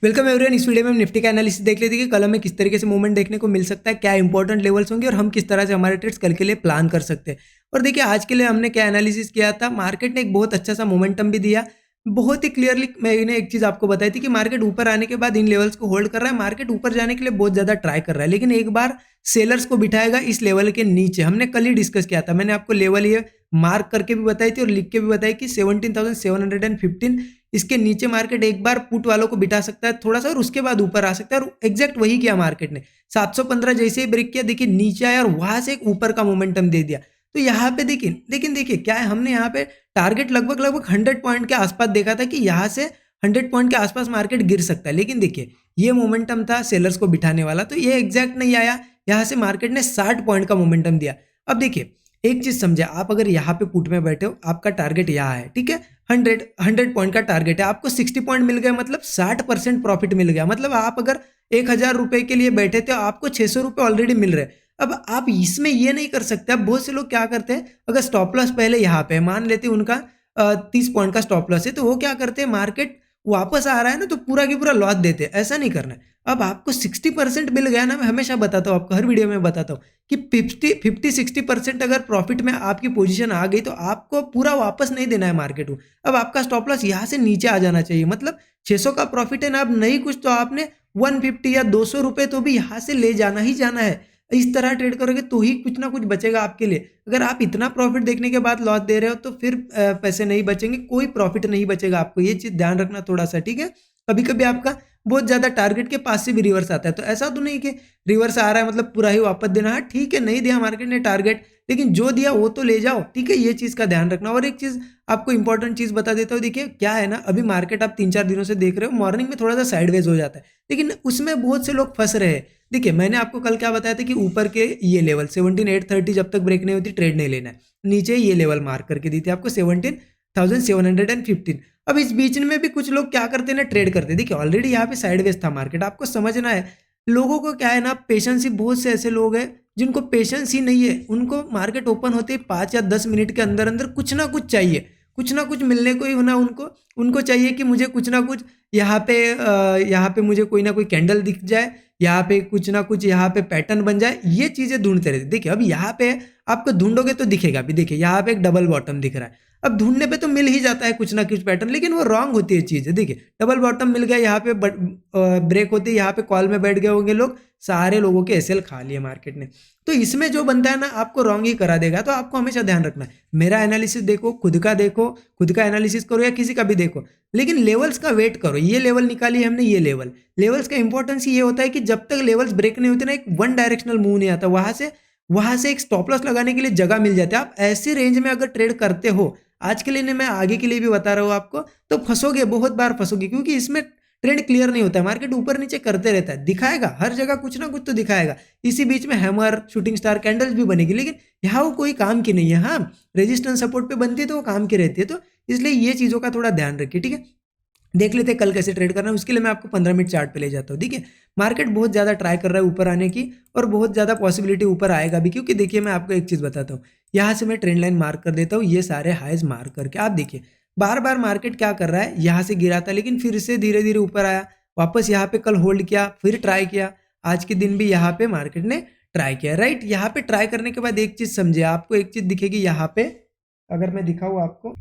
Welcome everyone. इस video में हम निफ्टी का एनालिसिस देख लेते हैं कि कल हमें किस तरीके से मूवमेंट देखने को मिल सकता है, क्या इंपॉर्टेंट लेवल्स होंगे और हम किस तरह से हमारे ट्रेड्स कल के लिए प्लान कर सकते हैं। और देखिए आज के लिए हमने क्या एनालिसिस किया था, मार्केट ने एक बहुत अच्छा सा मोमेंटम भी दिया। बहुत ही क्लियरली मैंने एक चीज़ आपको बताई थी कि मार्केट ऊपर आने के बाद इन लेवल्स को होल्ड कर रहा है, मार्केट ऊपर जाने के लिए बहुत ज़्यादा ट्राई कर रहा है, लेकिन एक बार सेलर्स को बिठाएगा इस लेवल के नीचे। हमने कल ही डिस्कस किया था, मैंने आपको लेवल ये मार्क करके भी बताई थी और लिख के भी बताई कि 17,715 इसके नीचे मार्केट एक बार पुट वालों को बिठा सकता है थोड़ा सा और उसके बाद ऊपर आ सकता है। और एग्जैक्ट वही किया मार्केट ने, 715 जैसे ही ब्रेक किया, देखिए नीचे आया और वहां से एक ऊपर का मोमेंटम दे दिया। तो यहाँ पे देखिए, लेकिन देखिए क्या है, हमने यहाँ पे टारगेट लगभग 100 पॉइंट के आसपास देखा था कि यहाँ से 100 पॉइंट के आसपास मार्केट गिर सकता है, लेकिन देखिए ये मोमेंटम था सेलर्स को बिठाने वाला, तो ये एग्जैक्ट नहीं आया। यहाँ से मार्केट ने 60 पॉइंट का मोमेंटम दिया। अब देखिए एक चीज समझे, आप अगर यहाँ पे पुट में बैठे हो, आपका टारगेट यहाँ है, ठीक है, 100 पॉइंट का टारगेट है, आपको 60 पॉइंट मिल गया, मतलब 60% प्रॉफिट मिल गया। मतलब आप अगर 1,000 रुपए के लिए बैठे थे, आपको 600 रुपए ऑलरेडी मिल रहे हैं। अब आप इसमें ये नहीं कर सकते। अब बहुत से लोग क्या करते हैं, अगर स्टॉप लॉस पहले यहाँ पे मान लेते हैं, उनका 30 पॉइंट का स्टॉप लॉस है, तो वो क्या करते हैं, मार्केट वापस आ रहा है ना तो पूरा की पूरा लॉस देते हैं। ऐसा नहीं करना है। अब आपको 60% मिल गया ना, मैं हमेशा बताता हूँ आपको, हर वीडियो में बताता हूँ कि 50-60% अगर प्रॉफिट में आपकी पोजीशन आ गई तो आपको पूरा वापस नहीं देना है मार्केट को। अब आपका स्टॉप लॉस यहाँ से नीचे आ जाना चाहिए। मतलब 600 का प्रॉफिट है ना, अब नहीं कुछ तो आपने 150 या 200 रुपए तो भी यहाँ से ले जाना ही जाना है। इस तरह ट्रेड करोगे तो ही कुछ ना कुछ बचेगा आपके लिए। अगर आप इतना प्रॉफिट देखने के बाद लॉस दे रहे हो तो फिर पैसे नहीं बचेंगे, कोई प्रॉफिट नहीं बचेगा आपको। ये चीज ध्यान रखना थोड़ा सा, ठीक है। कभी कभी आपका बहुत ज्यादा टारगेट के पास से भी रिवर्स आता है, तो ऐसा तो नहीं कि रिवर्स आ रहा है मतलब पूरा ही वापस देना है। ठीक है, नहीं दिया मार्केट ने टारगेट, लेकिन जो दिया वो तो ले जाओ, ठीक है। ये चीज का ध्यान रखना। और एक चीज आपको इंपॉर्टेंट चीज बता देता हूँ, देखिए क्या है ना, अभी मार्केट आप 3-4 दिनों से देख रहे हो, मॉर्निंग में थोड़ा सा साइडवेज हो जाता है, लेकिन उसमें बहुत से लोग फंस रहे हैं। देखिए मैंने आपको कल क्या बताया था कि ऊपर के ये लेवल 17,830 जब तक ब्रेक नहीं होती ट्रेड नहीं लेना है। नीचे ये लेवल मार्क करके दी थी आपको 17,715। अब इस बीच में भी कुछ लोग क्या करते हैं ना, ट्रेड करते हैं। देखिए ऑलरेडी यहाँ पे साइडवेज था मार्केट, आपको समझना है। लोगों को क्या है ना, पेशेंस ही, बहुत से ऐसे लोग हैं जिनको पेशेंस ही नहीं है। उनको मार्केट ओपन होते ही 5 या 10 मिनट के अंदर अंदर कुछ ना कुछ चाहिए, कुछ ना कुछ मिलने को ही होना उनको। उनको चाहिए कि मुझे कुछ ना कुछ यहाँ पे मुझे कोई ना कोई कैंडल दिख जाए, यहाँ पे कुछ ना कुछ यहाँ पे पैटर्न बन जाए, ये चीजें ढूंढते रहते। देखिए अब यहाँ पे आपको ढूंढोगे तो दिखेगा भी। देखिए यहाँ पे एक डबल बॉटम दिख रहा है, अब ढूंढने पे तो मिल ही जाता है कुछ ना कुछ पैटर्न, लेकिन वो रॉन्ग होती है चीज। देखिए डबल बॉटम मिल गया, यहाँ पे ब्रेक होती है, यहाँ पे कॉल में बैठ गए होंगे लोग, सारे लोगों के एसएल खा लिए मार्केट ने। तो इसमें जो बनता है ना, आपको रॉन्ग ही करा देगा। तो आपको हमेशा ध्यान रखना है, मेरा एनालिसिस देखो, खुद का एनालिसिस करो या किसी का भी देखो, लेकिन लेवल्स का वेट करो। ये लेवल निकाली हमने, ये लेवल्स का इंपॉर्टेंस ये होता है कि जब तक लेवल्स ब्रेक नहीं होते ना, एक वन डायरेक्शनल मूव नहीं आता, वहां से एक स्टॉप लॉस लगाने के लिए जगह मिल जाती है। आप ऐसी रेंज में अगर ट्रेड करते हो, आज के लिए नहीं, मैं आगे के लिए भी बता रहा हूँ आपको, तो फंसोगे, बहुत बार फंसोगे, क्योंकि इसमें ट्रेंड क्लियर नहीं होता है। मार्केट ऊपर नीचे करते रहता है, दिखाएगा हर जगह कुछ ना कुछ तो दिखाएगा। इसी बीच में हैमर, शूटिंग स्टार कैंडल्स भी बनेगी, लेकिन यहाँ वो कोई काम की नहीं है। हाँ, रेजिस्टेंस सपोर्ट पे बनती है तो वो काम की रहती है। तो इसलिए ये चीजों का थोड़ा ध्यान रखिए, ठीक है। देख लेते हैं कल कैसे ट्रेड करना है, उसके लिए मैं आपको 15 मिनट चार्ट पे ले जाता हूँ। देखिए मार्केट बहुत ज़्यादा ट्राई कर रहा है ऊपर आने की, और बहुत ज़्यादा पॉसिबिलिटी ऊपर आएगा भी, क्योंकि देखिए मैं आपको एक चीज़ बताता हूँ। यहाँ से मैं ट्रेंड लाइन मार्क कर देता हूँ, ये सारे हाइज मार्क करके आप देखिए बार बार मार्केट क्या कर रहा है, यहाँ से गिरा था लेकिन फिर से धीरे धीरे ऊपर आया, वापस यहाँ पे कल होल्ड किया, फिर ट्राई किया, आज के दिन भी यहाँ पे मार्केट ने ट्राई किया, राइट। यहाँ पे ट्राई करने के बाद एक चीज़ समझे, आपको एक चीज़ दिखेगी यहाँ पे, अगर मैं दिखाऊँ आपको,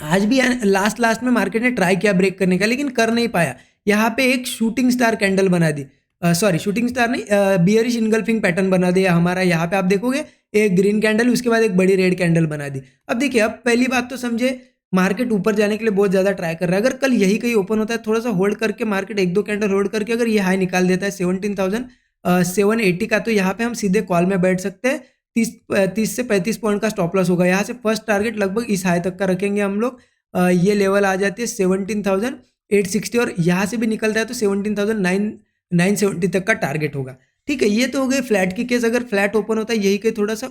आज भी लास्ट में मार्केट ने ट्राई किया ब्रेक करने का, लेकिन कर नहीं पाया। यहाँ पे एक शूटिंग स्टार कैंडल बना दी, सॉरी शूटिंग स्टार नहीं, बियरिश इनगल्फिंग पैटर्न बना दिया हमारा। यहाँ पे आप देखोगे एक ग्रीन कैंडल, उसके बाद एक बड़ी रेड कैंडल बना दी। अब देखिए, अब पहली बात तो समझे, मार्केट ऊपर जाने के लिए बहुत ज्यादा ट्राई कर रहा है। अगर कल यही कहीं ओपन होता है, थोड़ा सा होल्ड करके मार्केट एक दो कैंडल होल्ड करके अगर ये हाई निकाल देता है 17,780 का, तो यहाँ पे हम सीधे कॉल में बैठ सकते हैं। 30 से 35 पॉइंट का स्टॉप लॉस होगा। यहाँ से फर्स्ट टारगेट लगभग इस हाई तक का रखेंगे हम लोग। ये लेवल आ जाती है 17,860, और यहाँ से भी निकलता है तो 17,970 तक का टारगेट होगा, ठीक है। ये तो हो गए फ्लैट की केस। अगर फ्लैट ओपन होता है यही के थोड़ा सा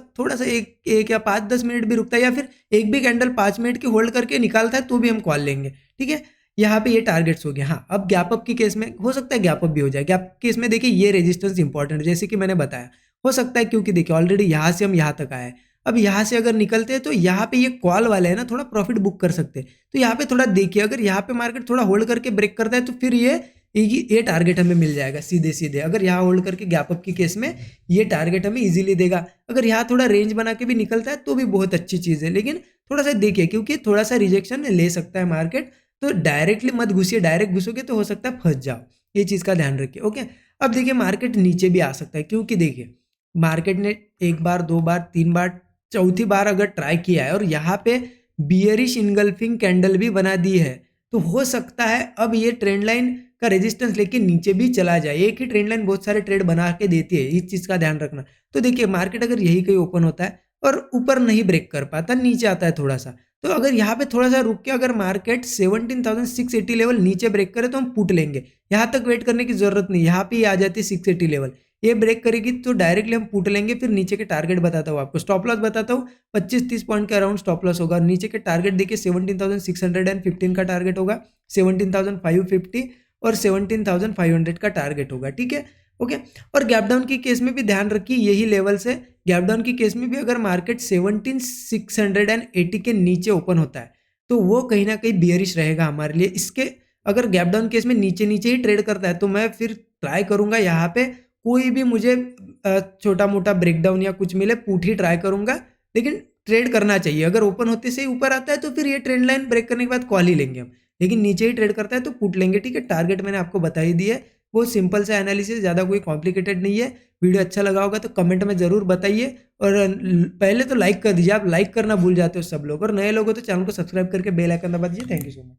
एक या 5-10 मिनट भी रुकता है, या फिर एक भी कैंडल 5 मिनट की होल्ड करके निकालता है, तो भी हम कॉल लेंगे, ठीक है। यहाँ पे ये टारगेट्स हो गए। हाँ, अब गैप अप की केस में हो सकता है गैप अप भी हो जाए। गैप केस में देखिए ये रेजिस्टेंस इंपॉर्टेंट है, जैसे कि मैंने बताया, हो सकता है, क्योंकि देखिए ऑलरेडी यहाँ से हम यहाँ तक आए। अब यहाँ से अगर निकलते हैं तो यहाँ पे ये कॉल वाले है ना, थोड़ा प्रॉफिट बुक कर सकते हैं। तो यहाँ पे थोड़ा देखिए, अगर यहाँ पे मार्केट थोड़ा होल्ड करके ब्रेक करता है तो फिर ये ये टारगेट हमें मिल जाएगा सीधे सीधे। अगर यहाँ होल्ड करके गैप अप की केस में ये टारगेट हमें इजीली देगा। अगर यहाँ थोड़ा रेंज बना के भी निकलता है तो भी बहुत अच्छी चीज़ है, लेकिन थोड़ा सा देखिए क्योंकि थोड़ा सा रिजेक्शन ले सकता है मार्केट, तो डायरेक्टली मत घुसिए, डायरेक्ट घुसोगे तो हो सकता है फंस जाओ, ये चीज़ का ध्यान रखिए। ओके, अब देखिए मार्केट नीचे भी आ सकता है, क्योंकि देखिए मार्केट ने एक बार, दो बार, तीन बार, चौथी बार अगर ट्राई किया है और यहाँ पे बियरिश इनगल्फिंग कैंडल भी बना दी है, तो हो सकता है अब ये ट्रेंड लाइन का रेजिस्टेंस लेके नीचे भी चला जाए। एक ही ट्रेंड लाइन बहुत सारे ट्रेड बना के देती है, इस चीज़ का ध्यान रखना। तो देखिए मार्केट अगर यही कहीं ओपन होता है और ऊपर नहीं ब्रेक कर पाता, नीचे आता है थोड़ा सा, तो अगर यहाँ पे थोड़ा सा रुक के अगर मार्केट 17,680 लेवल नीचे ब्रेक करे तो हम पुट लेंगे। यहाँ तक वेट करने की जरूरत नहीं, यहाँ पे ही आ जाती है 680 लेवल, ये ब्रेक करेगी तो डायरेक्टली हम पुट लेंगे। फिर नीचे के टारगेट बताता हूँ आपको, स्टॉप लॉस बताता हूँ, 25-30 पॉइंट के अराउंड स्टॉप लॉस होगा। नीचे के टारगेट देखिए 17,615 का टारगेट होगा, 17,550 और 17,500 का टारगेट होगा, ठीक है। ओके, और गैप डाउन की केस में भी ध्यान रखिए यही लेवल से, गैप डाउन की केस में भी अगर मार्केट 17,680 के नीचे ओपन होता है तो वो कहीं ना कहीं बियरिश रहेगा हमारे लिए। इसके अगर गैप डाउन केस में नीचे नीचे ही ट्रेड करता है तो मैं फिर ट्राई करूंगा यहाँ पे कोई भी मुझे छोटा मोटा ब्रेकडाउन या कुछ मिले, पुट ही ट्राई करूंगा, लेकिन ट्रेड करना चाहिए। अगर ओपन होते से ही ऊपर आता है तो फिर ये ट्रेंड लाइन ब्रेक करने के बाद कॉल ही लेंगे हम, लेकिन नीचे ही ट्रेड करता है तो पुट लेंगे, ठीक है। टारगेट मैंने आपको बता ही दिया है, बहुत सिंपल सा एनालिसिस, ज़्यादा कोई कॉम्प्लिकेटेड नहीं है। वीडियो अच्छा लगा होगा तो कमेंट में ज़रूर बताइए, और पहले तो लाइक कर दीजिए, आप लाइक करना भूल जाते हो सब लोग, और नए लोग हो तो चैनल को सब्सक्राइब करके बेल आइकन दबा दीजिए। Thank you so much.